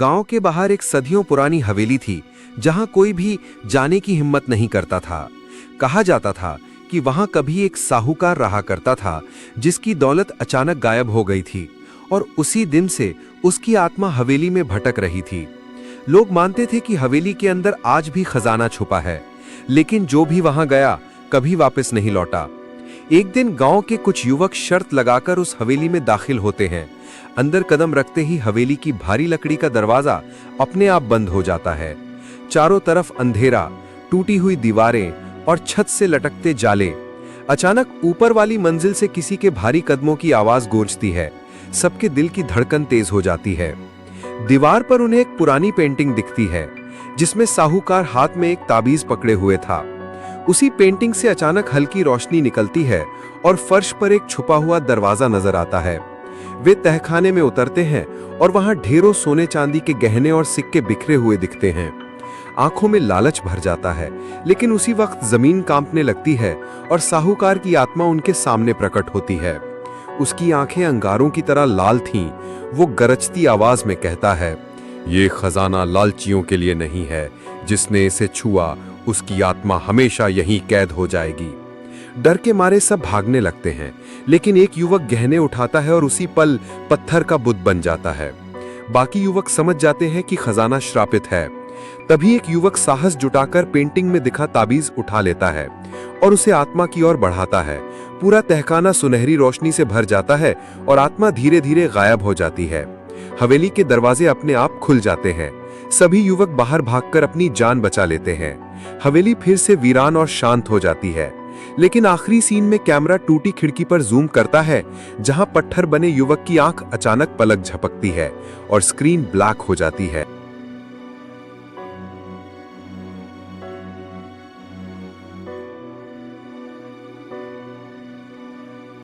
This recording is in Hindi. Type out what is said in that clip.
गांव के बाहर एक सदियों पुरानी हवेली थी, जहां कोई भी जाने की हिम्मत नहीं करता था। कहा जाता था कि वहां कभी एक साहूकार रहा करता था, जिसकी दौलत अचानक गायब हो गई थी और उसी दिन से उसकी आत्मा हवेली में भटक रही थी। लोग मानते थे कि हवेली के अंदर आज भी खजाना छुपा है, लेकिन जो भी वहां गया कभी वापस नहीं लौटा। एक दिन गांव के कुछ युवक शर्त लगाकर उस हवेली में दाखिल होते हैं। अंदर कदम रखते ही हवेली की भारी लकड़ी का दरवाजा अपने आप बंद हो जाता है। चारों तरफ अंधेरा, टूटी हुई दीवारें और छत से लटकते जाले। अचानक ऊपर वाली मंजिल से किसी के भारी कदमों की आवाज गूंजती है। सबके दिल की धड़कन तेज हो जाती है। दीवार पर उन्हें एक पुरानी पेंटिंग दिखती है, जिसमें साहूकार हाथ में एक ताबीज पकड़े हुए था। उसी पेंटिंग से अचानक हल्की रोशनी निकलती है और फर्श पर एक छुपा हुआ दरवाजा नजर आता है। वे तहखाने में उतरते हैं और वहां ढेरों सोने चांदी के गहने और सिक्के बिखरे हुए दिखते हैं। आंखों में लालच भर जाता है, लेकिन उसी वक्त जमीन कांपने लगती है और साहूकार की आत्मा उनके सामने प्रकट होती है। उसकी आंखें अंगारों की तरह लाल थीं। वो गरजती आवाज में कहता है, ये खजाना लालचियों के लिए नहीं है। जिसने इसे छुआ उसकी आत्मा हमेशा यहीं कैद हो जाएगी। डर के मारे सब भागने लगते हैं, लेकिन एक युवक गहने उठाता है और उसी पल पत्थर का बुत बन जाता है। बाकी युवक समझ जाते हैं कि खजाना श्रापित है। तभी एक युवक साहस जुटाकर पेंटिंग में दिखा ताबीज उठा लेता है और उसे आत्मा की ओर बढ़ाता है। पूरा तहखाना सुनहरी रोशनी से भर जाता है और आत्मा धीरे धीरे गायब हो जाती है। हवेली के दरवाजे अपने आप खुल जाते हैं। सभी युवक बाहर भागकर अपनी जान बचा लेते हैं। हवेली फिर से वीरान और शांत हो जाती है। लेकिन आखिरी सीन में कैमरा टूटी खिड़की पर जूम करता है, जहां पत्थर बने युवक की आंख अचानक पलक झपकती है और स्क्रीन ब्लैक हो जाती है।